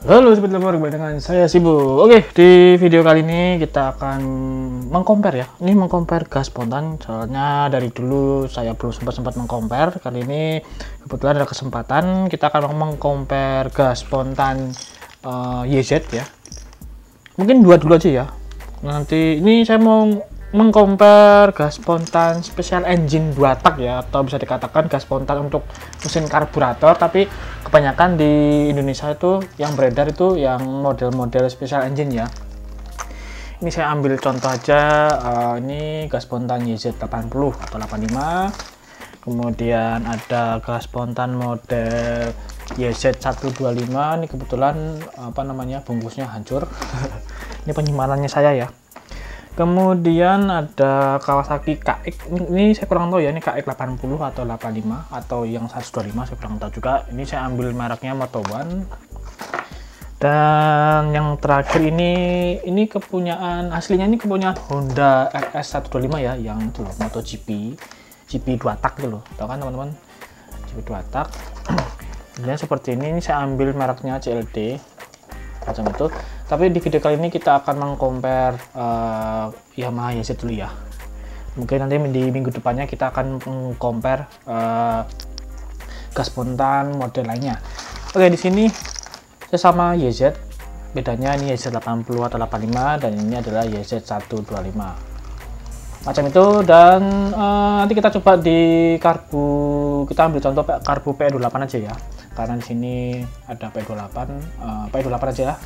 Halo sobat lemur, kembali dengan saya Sibu. Oke, di video kali ini kita akan mengcompare ya. Ini mengcompare gas spontan. Soalnya dari dulu saya belum sempat mengcompare. Kali ini kebetulan ada kesempatan kita akan mengcompare gas spontan YZ ya. Mungkin dua dulu aja ya. Nanti ini saya mau mengcompare gas spontan special engine 2 tak ya, atau bisa dikatakan gas spontan untuk mesin karburator, tapi kebanyakan di Indonesia itu yang beredar itu yang model-model special engine ya. Ini saya ambil contoh aja, ini gas spontan YZ80 atau 85. Kemudian ada gas spontan model YZ125. Ini kebetulan bungkusnya hancur. Ini penyimpanannya saya ya. Kemudian ada Kawasaki KX, ini saya kurang tahu ya, ini KX 80 atau 85 atau yang 125, saya kurang tahu juga. Ini saya ambil mereknya Moto One. Dan yang terakhir ini kepunyaan aslinya, ini kepunyaan Honda RS125 ya, yang itu loh, MotoGP GP 2 tak itu loh, tahu kan teman-teman, GP 2 tak. Dan seperti ini saya ambil mereknya CLD macam itu. Tapi di video kali ini kita akan mengcompare Yamaha YZ dulu ya. Mungkin nanti di minggu depannya kita akan mengcompare gas spontan model lainnya. Oke, di sini sesama YZ, bedanya ini YZ80 atau 85 dan ini adalah YZ125 macam itu. Dan nanti kita coba di karbu, kita ambil contoh karbu PE28 aja ya, karena di sini ada PE28, PE28 aja ya,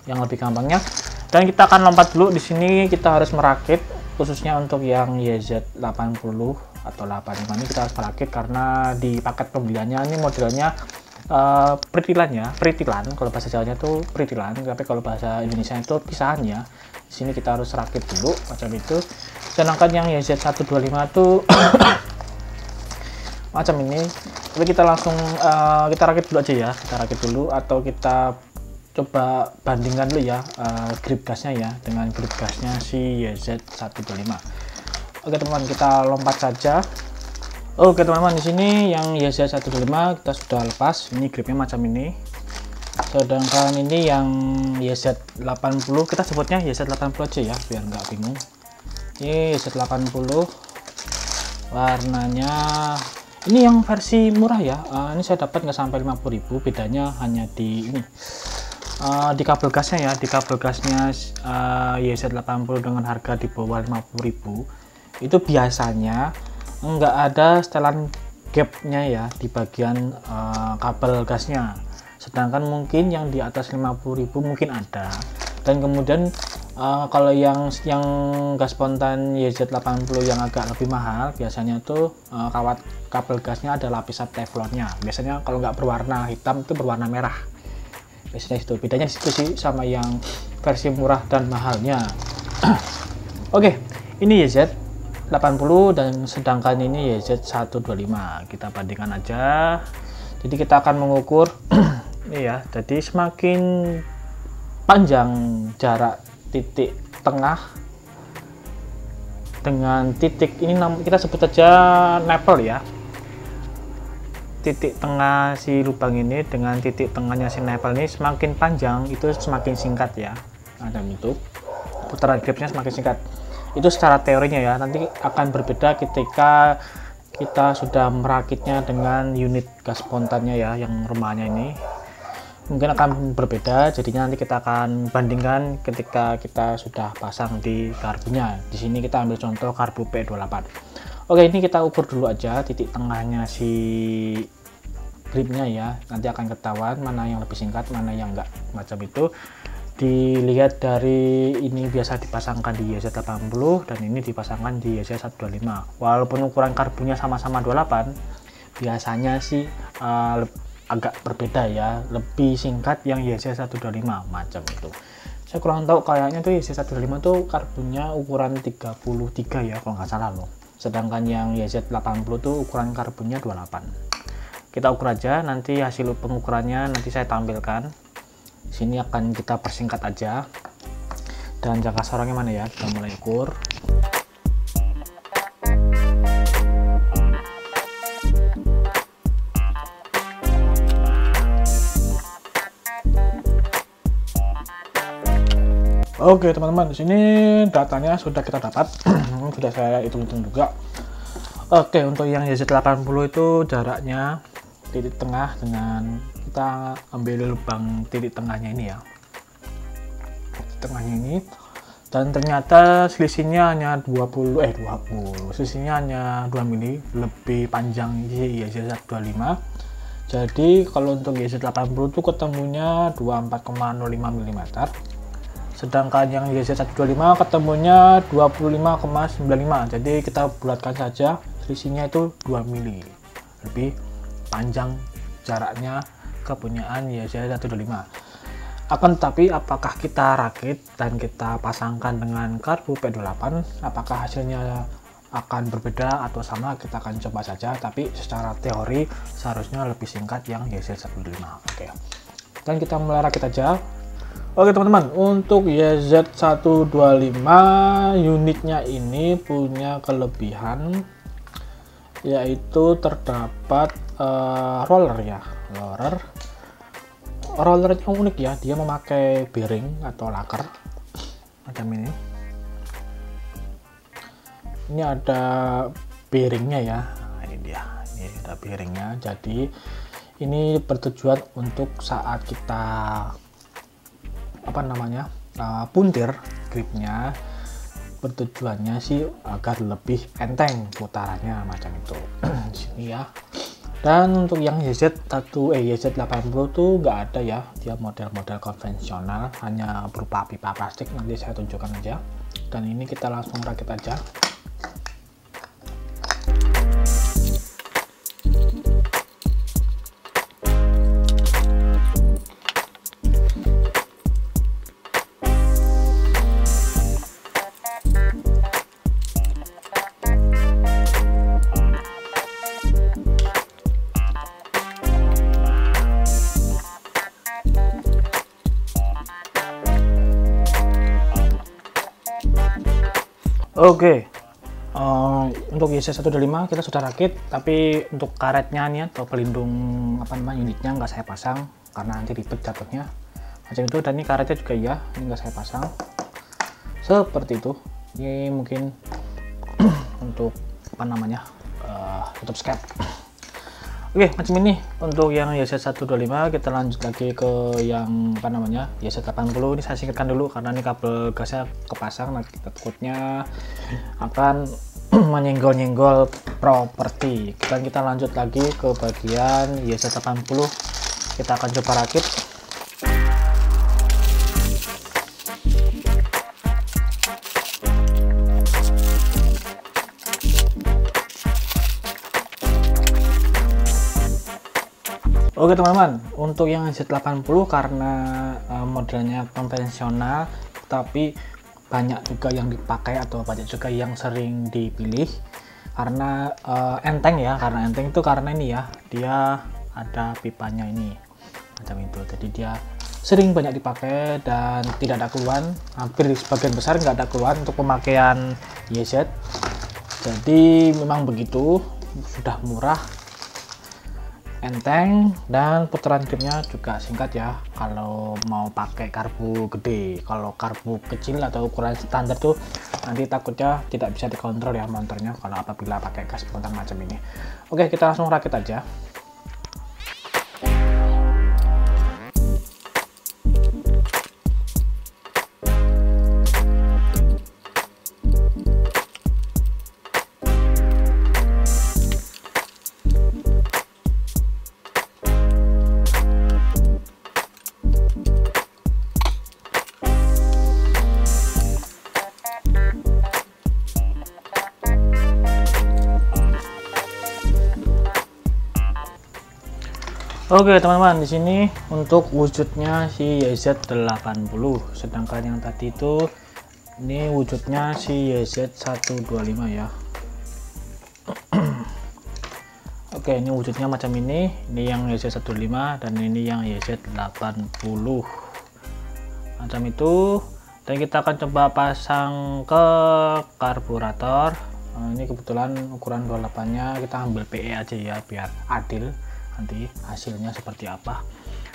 yang lebih gampangnya. Dan kita akan lompat dulu. Di sini kita harus merakit, khususnya untuk yang YZ80 atau 85 ini kita harus merakit karena di paket pembeliannya ini modelnya pritilan, kalau bahasa Jawanya itu pritilan, tapi kalau bahasa Indonesia itu pisahan ya. Di sini kita harus rakit dulu macam itu. Sedangkan yang YZ125 itu macam ini. Tapi kita langsung kita rakit dulu aja ya, kita rakit dulu, atau kita coba bandingkan dulu ya grip gasnya ya dengan grip gasnya si YZ125. Oke teman-teman, kita lompat saja. Oke teman-teman, di sini yang YZ125 kita sudah lepas, ini gripnya macam ini. Sedangkan ini yang YZ80, kita sebutnya YZ80 aja ya biar nggak bingung. Ini YZ80 warnanya, ini yang versi murah ya. Ini saya dapat nggak sampai 50.000, bedanya hanya di ini, di kabel gasnya ya. Di kabel gasnya YZ80 dengan harga di bawah 50.000 itu biasanya nggak ada setelan gapnya ya di bagian kabel gasnya. Sedangkan mungkin yang di atas 50.000 mungkin ada. Dan kemudian kalau yang gas spontan YZ80 yang agak lebih mahal, biasanya tuh kawat kabel gasnya ada lapisan teflonnya. Biasanya kalau nggak berwarna hitam itu berwarna merah. Biasanya itu bedanya di situ sih sama yang versi murah dan mahalnya. Oke, ini YZ80 dan sedangkan ini YZ125. Kita bandingkan aja. Jadi kita akan mengukur ini ya. Jadi semakin panjang jarak titik tengah dengan titik ini, kita sebut aja nipple ya. Titik tengah si lubang ini dengan titik tengahnya si nipple ini semakin panjang, itu semakin singkat ya. Ada itu putaran gripnya semakin singkat. Itu secara teorinya ya. Nanti akan berbeda ketika kita sudah merakitnya dengan unit gas spontannya ya, yang rumahnya ini mungkin akan berbeda. Jadinya nanti kita akan bandingkan ketika kita sudah pasang di karbunya. Di sini kita ambil contoh karbu PE28. Oke, ini kita ukur dulu aja titik tengahnya si gripnya ya. Nanti akan ketahuan mana yang lebih singkat, mana yang enggak, macam itu. Dilihat dari ini biasa dipasangkan di YZ80 dan ini dipasangkan di YZ125. Walaupun ukuran karbunya sama-sama 28, biasanya sih agak berbeda ya, lebih singkat yang YZ125 macam itu. Saya kurang tahu, kayaknya tuh YZ125 tuh karbunya ukuran 33 ya kalau nggak salah loh. Sedangkan yang YZ80 tuh ukuran karbunya 28. Kita ukur aja, nanti hasil pengukurannya nanti saya tampilkan. Di sini akan kita persingkat aja. Dan jangka sorongnya mana ya? Kita mulai ukur. Oke teman-teman, di sini datanya sudah kita dapat. Sudah saya hitung-hitung juga. Oke, untuk yang YZ80 itu jaraknya titik tengah dengan kita ambil lubang titik tengahnya ini ya. Titik tengahnya ini, dan ternyata selisihnya hanya 20, selisihnya hanya 2 mili lebih panjang YZ125. Jadi kalau untuk YZ80 itu ketemunya 24,05 mm, sedangkan yang YZ125 ketemunya 25,95. Jadi kita bulatkan saja, selisihnya itu 2 mili lebih panjang jaraknya kepunyaan YZ125. Akan tetapi apakah kita rakit dan kita pasangkan dengan karbu P28, apakah hasilnya akan berbeda atau sama, kita akan coba saja. Tapi secara teori seharusnya lebih singkat yang YZ125. Oke, dan kita mulai rakit aja. Oke teman-teman, untuk YZ125 unitnya ini punya kelebihan, yaitu terdapat roller ya, rollernya unik ya. Dia memakai bearing atau laker macam ini. Ini ada bearingnya ya, ini dia, ini ada bearingnya. Jadi ini bertujuan untuk saat kita puntir gripnya, bertujuannya sih agar lebih enteng putarannya macam itu. Di sini ya. Dan untuk yang YZ80 tuh nggak ada ya, dia model-model konvensional, hanya berupa pipa plastik. Nanti saya tunjukkan aja. Dan ini kita langsung rakit aja. Oke, untuk YZ125 kita sudah rakit, tapi untuk karetnya nih atau pelindung unitnya nggak saya pasang karena nanti ribet jatuhnya macam itu. Dan ini karetnya juga ya, ini nggak saya pasang seperti itu. Ini mungkin untuk tutup skep. Oke, macam ini untuk yang YZ125. Kita lanjut lagi ke yang YZ80. Ini saya singkatkan dulu karena ini kabel gasnya kepasang, nanti kita takutnya akan menyenggol-nyenggol properti. Dan kita lanjut lagi ke bagian YZ80. Kita akan coba rakit. Oke teman-teman, untuk yang Z80 karena modelnya konvensional, tapi banyak juga yang dipakai atau banyak juga yang sering dipilih karena enteng ya. Karena enteng itu karena ini ya, dia ada pipanya ini macam itu. Jadi dia sering banyak dipakai dan tidak ada keluhan, hampir sebagian besar nggak ada keluhan untuk pemakaian YZ. Jadi memang begitu, sudah murah, enteng, dan putaran gripnya juga singkat ya. Kalau mau pakai karbu gede, kalau karbu kecil atau ukuran standar tuh nanti takutnya tidak bisa dikontrol ya motornya kalau apabila pakai gas spontan macam ini. Oke, kita langsung rakit aja. Oke teman-teman, di sini untuk wujudnya si YZ80, sedangkan yang tadi itu ini wujudnya si YZ125 ya. Oke, ini wujudnya macam ini yang YZ125 dan ini yang YZ80 macam itu. Dan kita akan coba pasang ke karburator. Ini kebetulan ukuran 28 nya kita ambil PE aja ya biar adil nanti hasilnya seperti apa.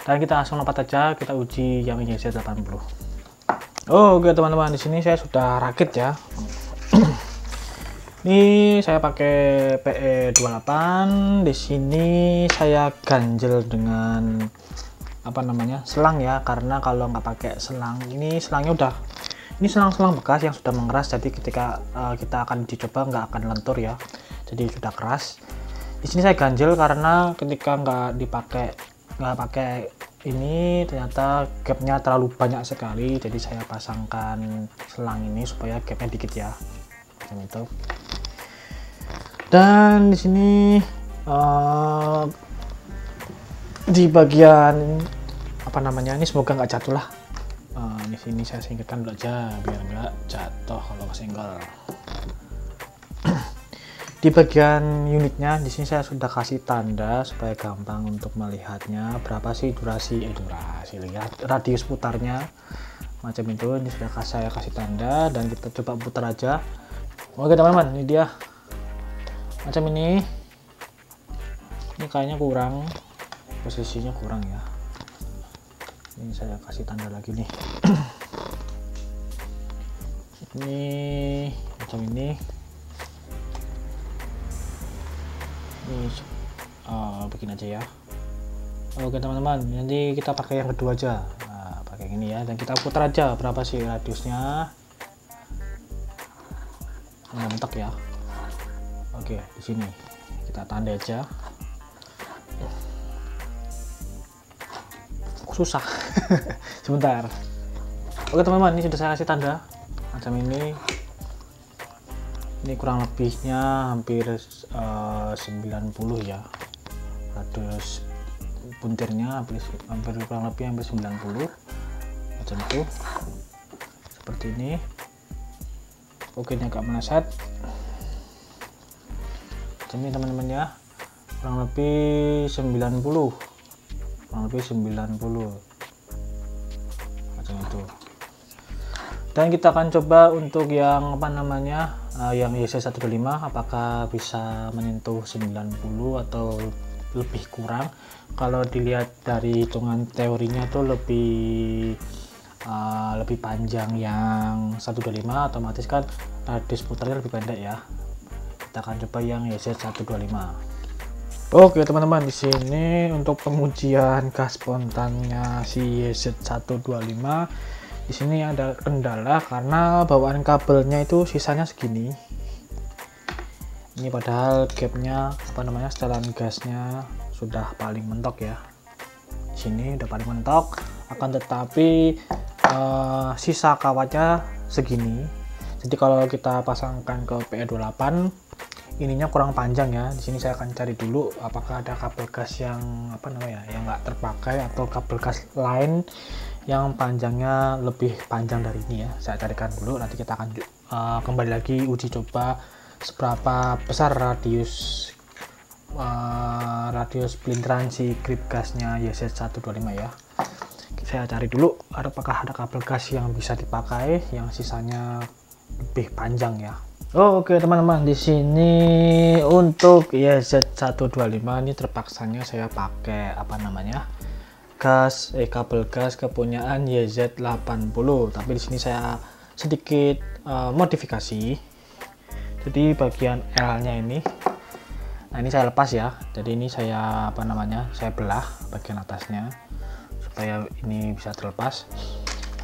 Dan kita langsung lompat aja, kita uji yang YZ80. Oke teman-teman, di sini saya sudah rakit ya. Ini saya pakai PE28. Di sini saya ganjel dengan apa namanya, selang ya, karena kalau nggak pakai selang, ini selangnya ini selang-selang bekas yang sudah mengeras, jadi ketika kita akan dicoba nggak akan lentur ya, jadi sudah keras. Di sini saya ganjel karena ketika nggak pakai ini ternyata gapnya terlalu banyak sekali, jadi saya pasangkan selang ini supaya gapnya dikit ya, macam itu. Dan di sini di bagian apa namanya ini, semoga nggak jatuh lah. Di sini saya singkirkan dulu aja biar nggak jatuh kalau kesenggol. Di bagian unitnya di sini saya sudah kasih tanda supaya gampang untuk melihatnya berapa sih durasi lihat radius putarnya macam itu. Ini sudah saya kasih tanda dan kita coba putar aja. Oke teman-teman, ini dia macam ini kayaknya kurang, posisinya kurang ya. Ini saya kasih tanda lagi nih. Ini macam ini bikin aja ya. Oke teman-teman, nanti kita pakai yang kedua aja. Nah, pakai yang ini ya, dan kita putar aja berapa sih radiusnya. Nggak mentok ya. Oke, di sini kita tanda aja. Susah. Sebentar. Oke teman-teman, ini sudah saya kasih tanda macam ini. Ini kurang lebihnya hampir 90 ya. Radius puntirnya hampir kurang lebih hampir 90 macam itu. Seperti ini. Oke, ini agak meleset. Ini teman-teman ya, kurang lebih 90 macam itu. Dan kita akan coba untuk yang apa namanya yang YZ125 apakah bisa menyentuh 90 atau lebih kurang. Kalau dilihat dari hitungan teorinya tuh lebih panjang yang 125, otomatis kan radius putarnya lebih pendek ya. Kita akan coba yang YZ125. Oke teman-teman, di sini untuk pengujian gas spontannya si YZ125, di sini ada kendala karena bawaan kabelnya itu sisanya segini. Ini padahal gapnya apa namanya, setelan gasnya sudah paling mentok ya. Di sini udah paling mentok, akan tetapi sisa kawatnya segini. Jadi kalau kita pasangkan ke PE28, ininya kurang panjang ya. Di sini saya akan cari dulu apakah ada kabel gas yang apa namanya yang nggak terpakai atau kabel gas lain yang panjangnya lebih panjang dari ini ya. Saya carikan dulu, nanti kita akan kembali lagi uji coba seberapa besar radius pelintiran si grip gasnya YZ125 ya. Saya cari dulu apakah ada kabel gas yang bisa dipakai yang sisanya lebih panjang ya. Oke teman-teman, di sini untuk YZ125 ini terpaksanya saya pakai apa namanya kabel gas kepunyaan YZ80, tapi di sini saya sedikit modifikasi. Jadi bagian L-nya ini, nah ini saya lepas ya. Jadi ini saya apa namanya saya belah bagian atasnya supaya ini bisa terlepas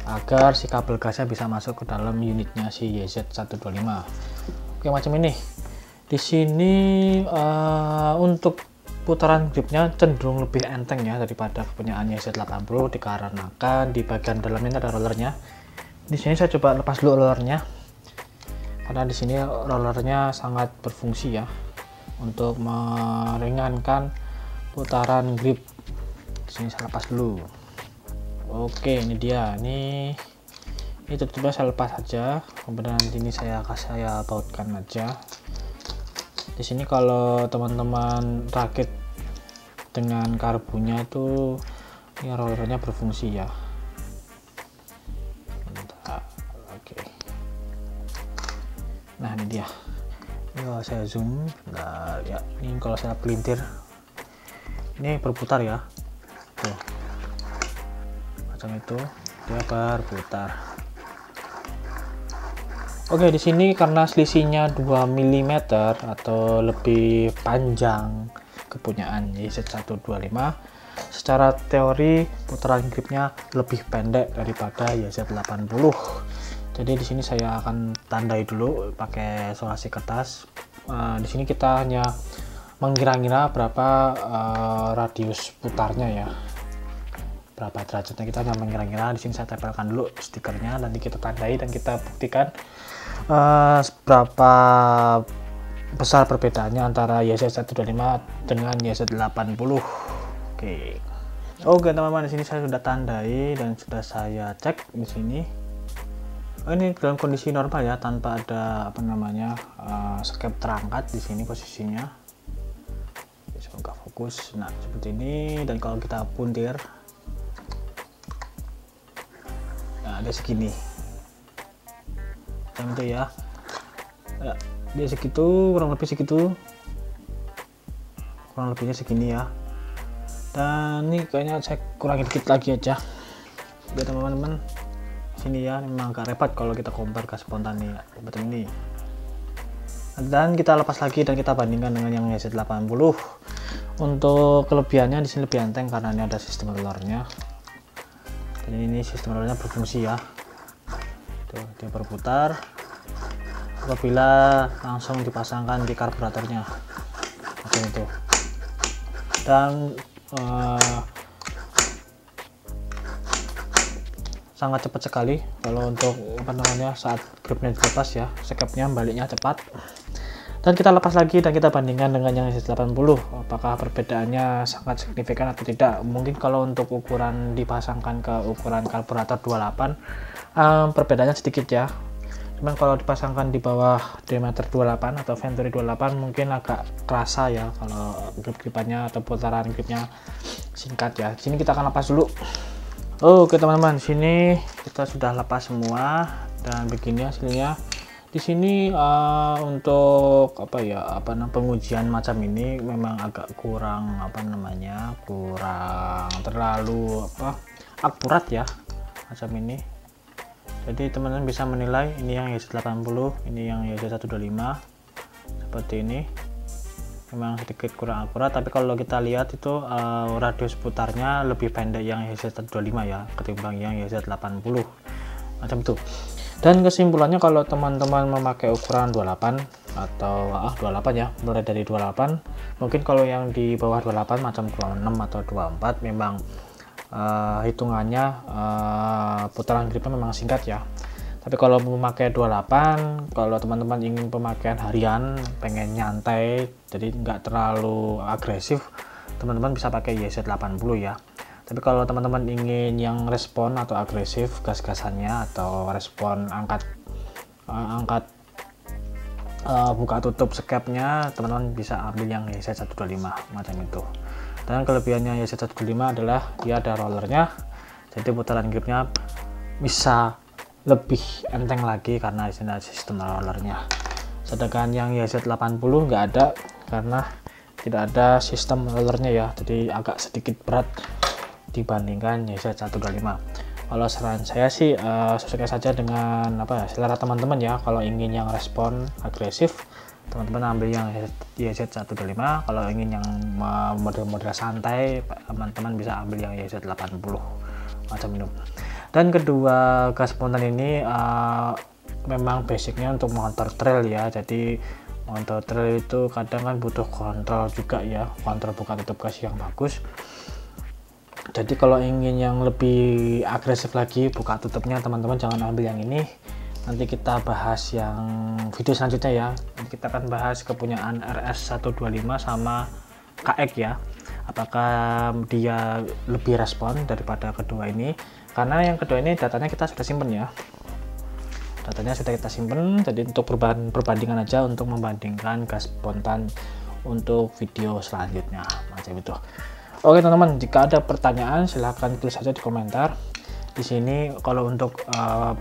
agar si kabel gasnya bisa masuk ke dalam unitnya si YZ125. Oke, macam ini. Di sini untuk putaran gripnya cenderung lebih enteng ya daripada kepunyaan YZ80 dikarenakan di bagian dalamnya ada rollernya. Di sini saya coba lepas dulu rollernya karena di sini rollernya sangat berfungsi ya untuk meringankan putaran grip. Di sini saya lepas dulu. Oke, ini dia. Ini tutupnya saya lepas aja, kemudian nanti ini saya bautkan aja. Di sini kalau teman-teman rakit dengan karbunya itu ini rollernya berfungsi ya. Bentar, oke. Nah ini dia. Ini kalau saya zoom, nah ya ini kalau saya pelintir ini berputar ya. Tuh. Macam itu dia berputar. Oke, di sini karena selisihnya 2 mm atau lebih panjang kepunyaan YZ125, secara teori putaran gripnya lebih pendek daripada YZ80. Jadi di sini saya akan tandai dulu pakai isolasi kertas. Di sini kita hanya mengira-ngira berapa radius putarnya ya, berapa derajatnya, kita hanya mengira-ngira. Di sini saya tempelkan dulu stikernya, nanti kita tandai dan kita buktikan berapa besar perbedaannya antara YZ125 dengan YZ80. Oke teman-teman, di sini saya sudah tandai dan sudah saya cek di sini. Ini dalam kondisi normal ya, tanpa ada skep terangkat di sini posisinya. Semoga fokus. Nah, seperti ini. Dan kalau kita puntir, nah ada segini. Itu ya. Dia segitu, kurang lebih segitu. Kurang lebihnya segini ya. Dan ini kayaknya saya kurangin dikit lagi aja. Biar teman-teman sini ya, memang agak repot kalau kita compare gas spontan nih seperti ini. Dan kita lepas lagi dan kita bandingkan dengan yang YZ80. Untuk kelebihannya di sini lebih enteng karena ini ada sistem rollernya. Dan ini sistem rollernya berfungsi ya. Tuh, dia berputar apabila langsung dipasangkan di karburatornya macam itu. Dan sangat cepat sekali kalau untuk saat gripnya dilepas ya, skepnya baliknya cepat. Dan kita lepas lagi dan kita bandingkan dengan yang YZ80, apakah perbedaannya sangat signifikan atau tidak. Mungkin kalau untuk ukuran dipasangkan ke ukuran karburator 28 perbedaannya sedikit ya, cuman kalau dipasangkan di bawah diameter 28 atau Venturi 28 mungkin agak kerasa ya kalau grip-gripannya atau putaran gripnya singkat ya. Di sini kita akan lepas dulu. Oke teman-teman, sini kita sudah lepas semua dan begini hasilnya. Di sini untuk pengujian macam ini memang agak kurang kurang terlalu akurat ya macam ini. Jadi teman-teman bisa menilai ini yang YZ80, ini yang YZ125 seperti ini. Memang sedikit kurang akurat, tapi kalau kita lihat itu radius putarnya lebih pendek yang YZ125 ya ketimbang yang YZ80 macam itu. Dan kesimpulannya, kalau teman-teman memakai ukuran 28 atau 28 ya, mulai dari 28, mungkin kalau yang di bawah 28 macam 26 atau 24 memang hitungannya putaran gripnya memang singkat ya. Tapi kalau memakai 28, kalau teman-teman ingin pemakaian harian, pengen nyantai, jadi nggak terlalu agresif, teman-teman bisa pakai YZ80 ya. Tapi kalau teman-teman ingin yang respon atau agresif gas-gasannya atau respon angkat buka tutup skepnya, teman-teman bisa ambil yang YZ125 macam itu. Dan kelebihannya YZ125 adalah dia ada rollernya, jadi putaran gripnya bisa lebih enteng lagi karena ada sistem rollernya. Sedangkan yang YZ80 nggak ada karena tidak ada sistem rollernya ya, jadi agak sedikit berat dibandingkan YZ125. Kalau saran saya sih sesuaikan saja dengan selera teman-teman ya. Kalau ingin yang respon agresif, teman-teman ambil yang YZ125. Kalau ingin yang model-model santai, teman-teman bisa ambil yang YZ80 macam itu. Dan kedua gas spontan ini memang basicnya untuk motor trail ya. Jadi motor trail itu kadang kan butuh kontrol juga ya, kontrol buka tutup gas yang bagus. Jadi kalau ingin yang lebih agresif lagi buka tutupnya, teman-teman jangan ambil yang ini. Nanti kita bahas yang video selanjutnya ya. Nanti kita akan bahas kepunyaan RS125 sama KX ya, apakah dia lebih respon daripada kedua ini. Karena yang kedua ini datanya kita sudah simpen ya, datanya sudah kita simpen, jadi untuk perbandingan aja, untuk membandingkan gas spontan untuk video selanjutnya macam itu. Oke teman-teman, jika ada pertanyaan silahkan tulis saja di komentar. Di sini kalau untuk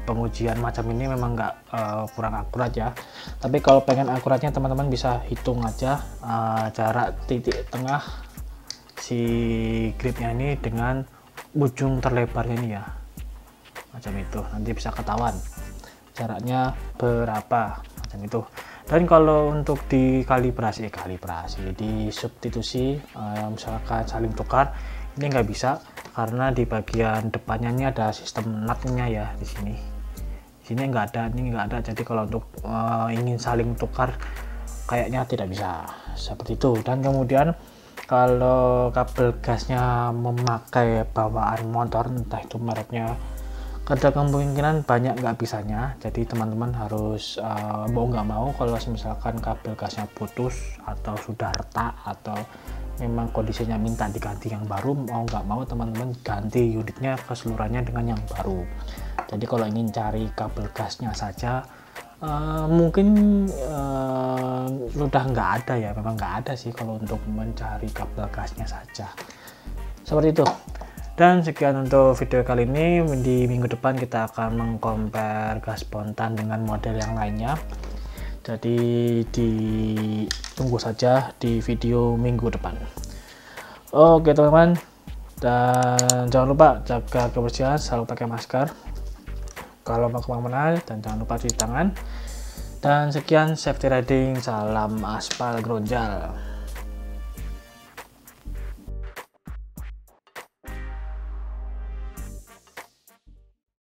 pengujian macam ini memang nggak kurang akurat ya, tapi kalau pengen akuratnya teman-teman bisa hitung aja jarak titik tengah si gripnya ini dengan ujung terlebarnya ini ya, macam itu nanti bisa ketahuan. jaraknya berapa macam itu. Dan kalau untuk di kalibrasi di substitusi, misalkan saling tukar, ini nggak bisa karena di bagian depannya ini ada sistem nutnya ya. Di sini nggak ada, ini nggak ada. Jadi kalau untuk ingin saling tukar kayaknya tidak bisa seperti itu. Dan kemudian kalau kabel gasnya memakai bawaan motor, entah itu mereknya, ada kemungkinan banyak nggak bisanya. Jadi teman-teman harus mau nggak mau, kalau misalkan kabel gasnya putus atau sudah retak atau memang kondisinya minta diganti yang baru, mau nggak mau teman-teman ganti unitnya keseluruhannya dengan yang baru. Jadi kalau ingin cari kabel gasnya saja mungkin sudah nggak ada ya, memang nggak ada sih kalau untuk mencari kabel gasnya saja seperti itu. Dan sekian untuk video kali ini. Di minggu depan kita akan mengcompare gas spontan dengan model yang lainnya. Jadi ditunggu saja di video minggu depan. Oke teman-teman, dan jangan lupa jaga kebersihan, selalu pakai masker kalau mau kemana-mana, dan jangan lupa cuci tangan. Dan sekian, safety riding, salam aspal Gronjal.